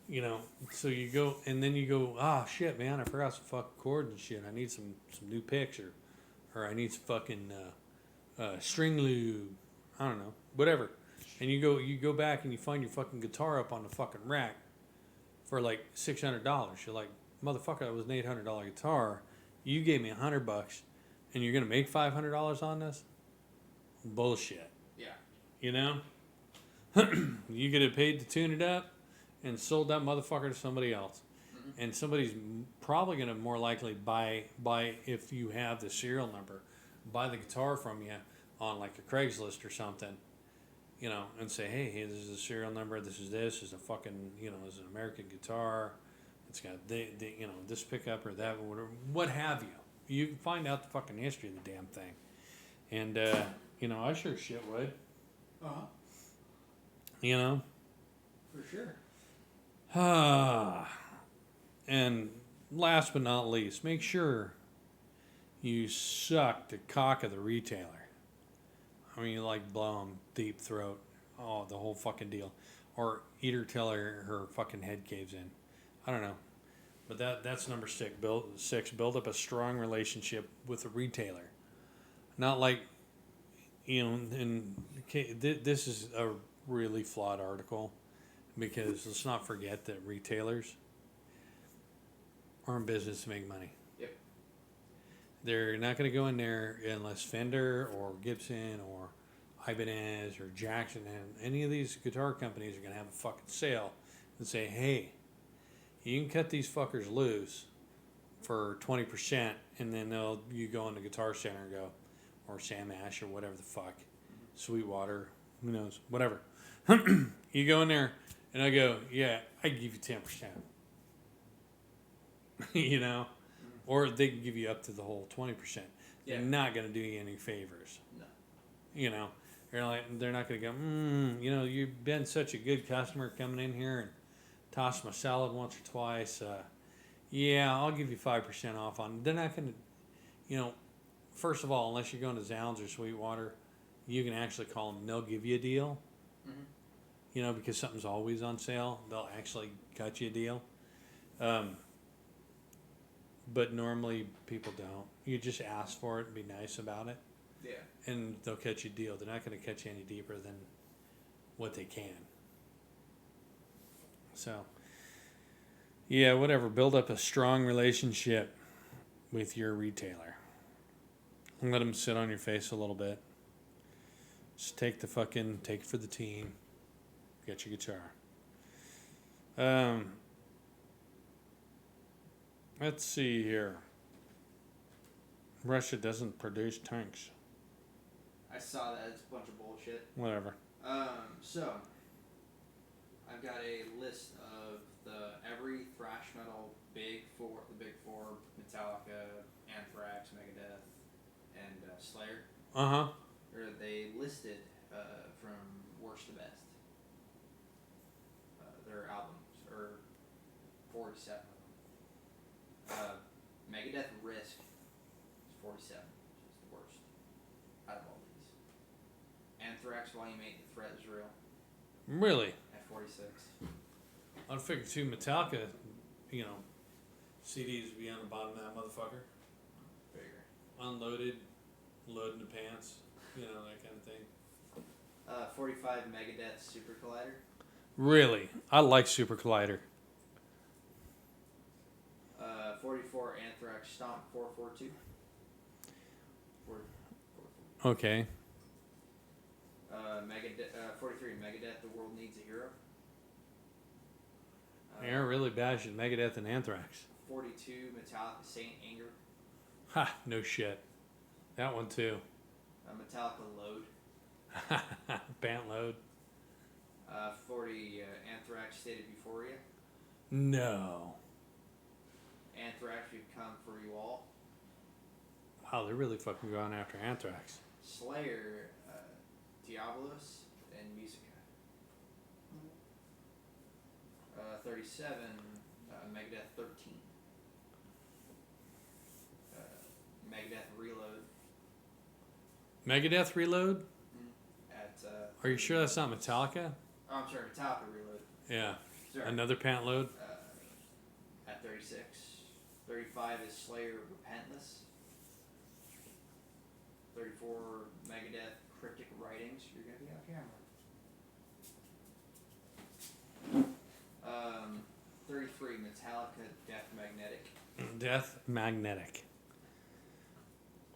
You know, so you go, and then you go, shit, man, I forgot some fucking chords and shit. I need some new picks, or I need some fucking string lube. I don't know, whatever. And you go back and you find your fucking guitar up on the fucking rack for like $600. You're like, motherfucker, that was an $800 guitar. You gave me $100, and you're gonna make $500 on this? Bullshit. Yeah. You know, you get it paid to tune it up and sold that motherfucker to somebody else. Mm-hmm. And somebody's probably going to more likely buy, if you have the serial number, buy the guitar from you on like a Craigslist or something, you know, and say, hey, this is the serial number, this is a fucking, you know, this is an American guitar, it's got you know, this pickup or that, whatever, what have you. You can find out the fucking history of the damn thing. And, you know, I sure shit would. Uh-huh. You know? For sure. And last but not least, make sure you suck the cock of the retailer. I mean, you like blow him deep throat. Oh, the whole fucking deal. Or eat her till her fucking head caves in. I don't know. But that's number 6. Build up a strong relationship with the retailer. Not like, you know, and this is a really flawed article. Because let's not forget that retailers are in business to make money. Yep. They're not going to go in there unless Fender or Gibson or Ibanez or Jackson and any of these guitar companies are going to have a fucking sale and say, hey, you can cut these fuckers loose for 20%, and then you go into Guitar Center and go, or Sam Ash or whatever the fuck, Sweetwater, who knows, whatever. You go in there. And I go, yeah, I give you 10%. You know? Or they can give you up to the whole 20%. Yeah. They're not going to do you any favors. No. You know? They're not going to go, you know, you've been such a good customer coming in here and tossed my salad once or twice. Yeah, I'll give you 5% off on. They're not going to, you know, first of all, unless you're going to Zounds or Sweetwater, you can actually call them and they'll give you a deal. Mm-hmm. You know, because something's always on sale, they'll actually cut you a deal. But normally people don't. You just ask for it and be nice about it. Yeah. And they'll cut you a deal. They're not going to cut you any deeper than what they can. So, yeah, whatever. Build up a strong relationship with your retailer. And let them sit on your face a little bit. Just take it for the team. Get your guitar. Let's see here. Russia doesn't produce tanks. I saw that. It's a bunch of bullshit. Whatever. So I've got a list of every thrash metal the big four: Metallica, Anthrax, Megadeth, and Slayer. Or they listed from worst to best. Their albums, or 47 of them. Megadeth Risk is 47, which is the worst out of all these. Anthrax Volume 8, The Threat is Real, Really? at 46. I'd figure too, Metallica, you know, CDs would be on the bottom of that motherfucker. Bigger. Unloaded, loading the pants, you know, that kind of thing. 45 Megadeth Super Collider. Really? I like Super Collider. 44 Anthrax Stomp 442. 442. Okay. 43 Megadeth The World Needs a Hero. You're really bashing Megadeth and Anthrax. 42 Metallica Saint Anger. Ha, no shit. That one too. Metallica Load. Bant load. 40 Anthrax State of Euphoria. No. Anthrax We've Come For You All. Wow, they're really fucking going after Anthrax. Slayer, Diabolos, and Musica. 37, Megadeth 13. Megadeth Reload. Megadeth Reload? At. Are you sure that's not Metallica? Oh, I'm sorry, Metallica Reload. Yeah. Sorry. Another pant load? At 36. 35 is Slayer Repentless. 34 Megadeth Cryptic Writings. You're gonna be off camera. 33 Metallica Death Magnetic. Death Magnetic.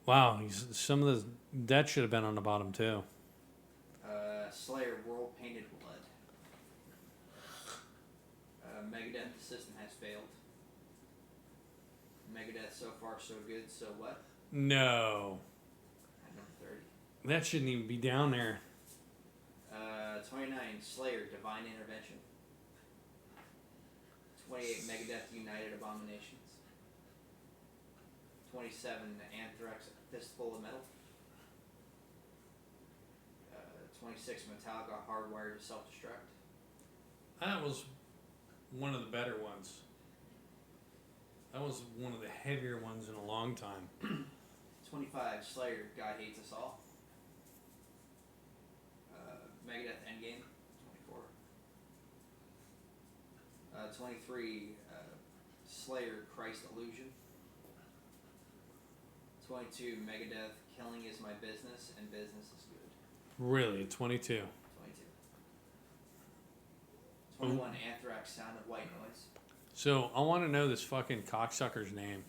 Wow, some of the that should have been on the bottom too. Slayer World Painted Blood. Megadeth The System Has Failed. Megadeth So Far So Good, So What? No, At number 30. that shouldn't even be down there. 29 Slayer Divine Intervention. 28 Megadeth United Abominations. 27 Anthrax Fistful of Metal. 26 Metallica Hardwired to Self-Destruct. That was one of the better ones. That was one of the heavier ones in a long time. 25 Slayer God Hates Us All. Megadeth Endgame. 24. 23 Slayer Christ Illusion. 22 Megadeth Killing Is My Business and Business Is Good. Really, 22. 22. 21 Anthrax Sound of White Noise. So I want to know this fucking cocksucker's name.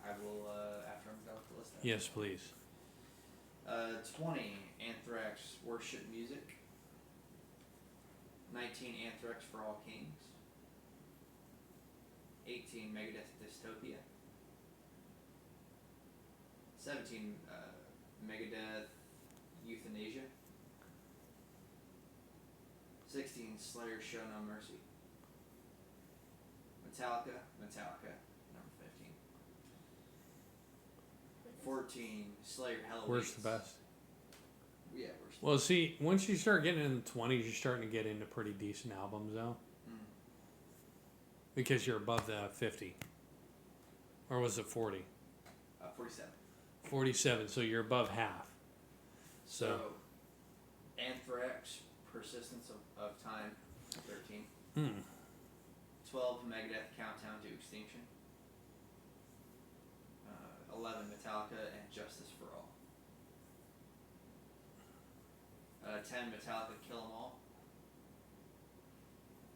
I will, after I'm done with the list. Yes, please. 20 Anthrax Worship Music. 19 Anthrax For All Kings. 18 Megadeth Dystopia. 17 Megadeth Euthanasia. 16 Slayer Show No Mercy. Metallica, number 15. 14 Slayer Hell Worst Awaits. the best. Yeah, worst. Well, see, once you start getting in the 20s, you're starting to get into pretty decent albums, though. Because you're above the 50. Or was it 40? 47. 47, so you're above half. So, Anthrax, Persistence of Time, 13. 12, Megadeth, Countdown to Extinction. 11, Metallica, and Justice for All. 10, Metallica, Kill 'Em All.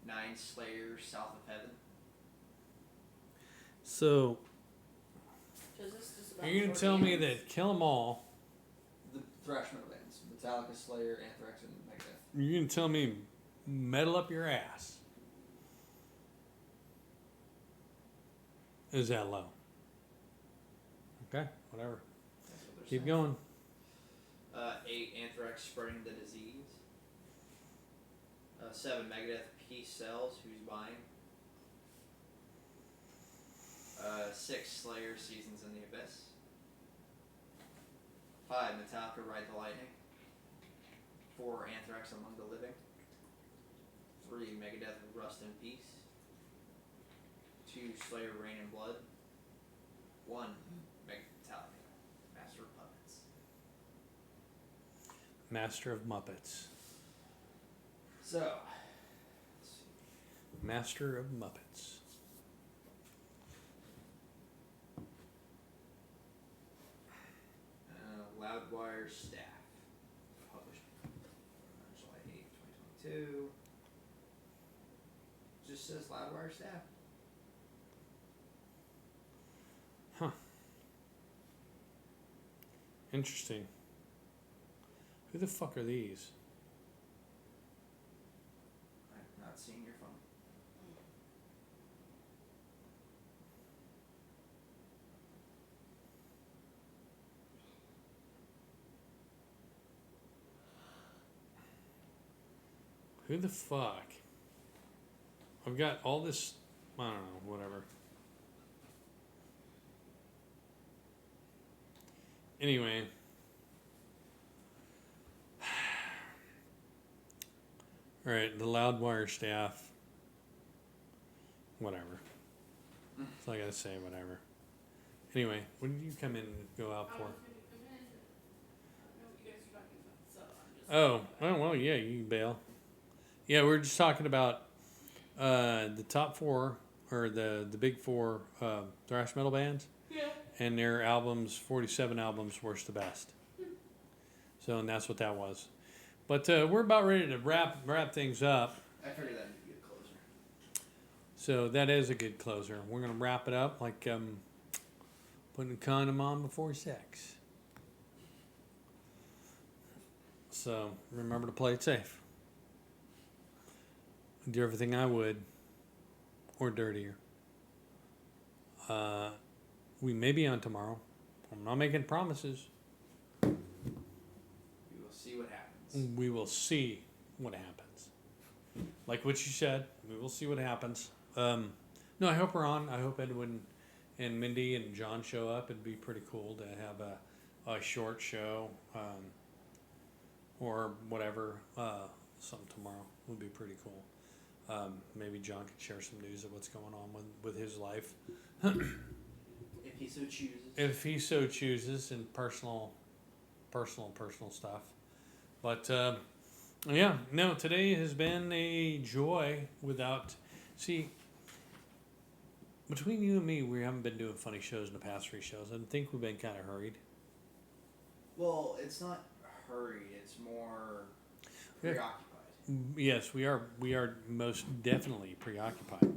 9, Slayer, South of Heaven. So, Is this just about you're going to 40 tell me years? that Kill 'Em All, The thrash metal bands. Metallica, Slayer, Anthrax, and Megadeth. you're going to tell me metal up your ass is that low? Okay, whatever. That's what they're Keep saying. going. 8, Anthrax, Spreading the Disease. 7, Megadeth, Peace Sells, Who's Buying. 6, Slayer, Seasons in the Abyss. 5, Metallica, Ride the Lightning. 4, Anthrax, Among the Living. 3, Megadeth, Rust in Peace. 2, Slayer, Rain and Blood. 1, Metallica, Master of Puppets. Master of Muppets. So, let's see. Master of Muppets. Loudwire Staff. Published July 8th, 2022. Just says Loudwire Staff. Huh. Interesting. Who the fuck are these? I'm not seeing your phone. Who the fuck? I've got all this. I don't know, whatever. Anyway. All right, the Loudwire staff. Whatever. That's all I gotta say. Whatever. Anyway, what did you come in and go out for? I don't know what you guys are talking about, so I'm just. Oh, well, yeah, you can bail. Yeah, we're just talking about the top four, or the big four thrash metal bands, Yeah. and their albums, 47 albums, worst to best. So, and that's what that was. But we're about ready to wrap things up. I figured that'd be a closer. So that is a good closer. We're gonna wrap it up like putting a condom on before sex. So remember to play it safe. Do everything I would, or dirtier. We may be on tomorrow. I'm not making promises. We will see what happens. We will see what happens. Like what you said, we will see what happens. No, I hope we're on. I hope Edwin and Mindy and John show up. It'd be pretty cool to have a short show or whatever. Some tomorrow would be pretty cool. Maybe John could share some news of what's going on with his life. If he so chooses. If he so chooses, and personal stuff. But yeah, no, today has been a joy without. See, between you and me, we haven't been doing funny shows in the past 3 shows. I think we've been kind of hurried. Well, it's not hurried. It's more Yeah. preoccupied. Yes, we are. We are most definitely preoccupied.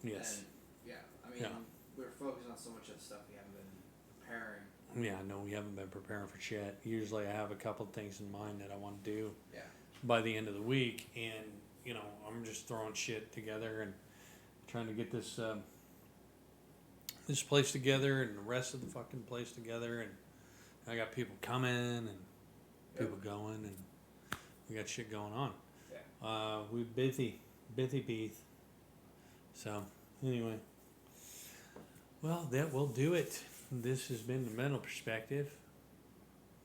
Yes. And, yeah, I mean, Yeah. we're focused on so much of the stuff we haven't been preparing. Yeah, no, we haven't been preparing for shit. Usually, I have a couple of things in mind that I want to do Yeah. by the end of the week, and I'm just throwing shit together and trying to get this this place together and the rest of the fucking place together, and I got people coming and people going, and we got shit going on. Yeah. We busy. So anyway, well, that will do it. This has been the mental perspective.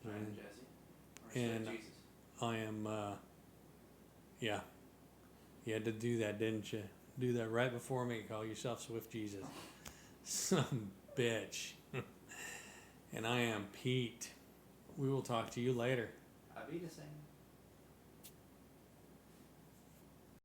I'm And Jesse. Or and- Jesus. I am, yeah. You had to do that, didn't you? Do that right before me. Call yourself Swift Jesus. Some bitch. And I am Pete. We will talk to you later. I'll be the same.